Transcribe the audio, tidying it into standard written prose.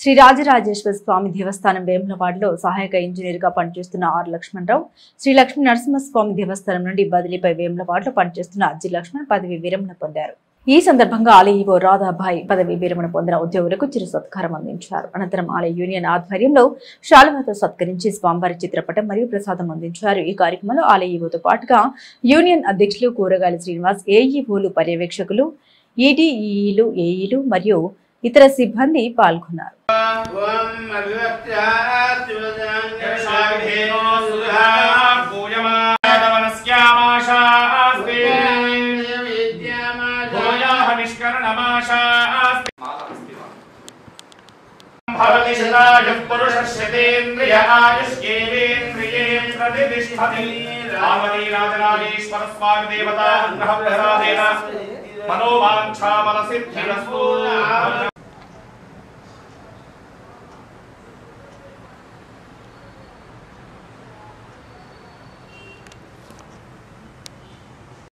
శ్రీ రాజరాజేశ్వర స్వామి దేవస్థానం వేములవాడలో సహాయక ఇంజనీర్ గా పనిచేస్తున్న ఆర్ లక్ష్మణరావు, శ్రీ లక్ష్మీ నరసింహస్వామి దేవస్థానం నుండి బదిలీపై వేములవాడలో పనిచేస్తున్న జి లక్ష్మణ్ పదవి విరమణ పొందారు. ఈ సందర్భంగా ఆలయ ఈవో రాధాబాయి పదవి విరమణ పొందిన ఉద్యోగులకు చిరు సత్కారం అందించారు. అనంతరం ఆలయ యూనియన్ ఆధ్వర్యంలో శాలువాతో సత్కరించి స్వామివారి చిత్రపటం మరియు ప్రసాదం అందించారు. ఈ కార్యక్రమంలో ఆలయ ఈవోతో పాటుగా యూనియన్ అధ్యక్షులు కూరగాయల శ్రీనివాస్, ఏఈఓలు, పర్యవేక్షకులు, ఈడీఈలు, ఏఈలు మరియు ఇతర సిబ్బంది పాల్గొన్నారు. మనోవాంఛా బల సిద్ధిరస్తు.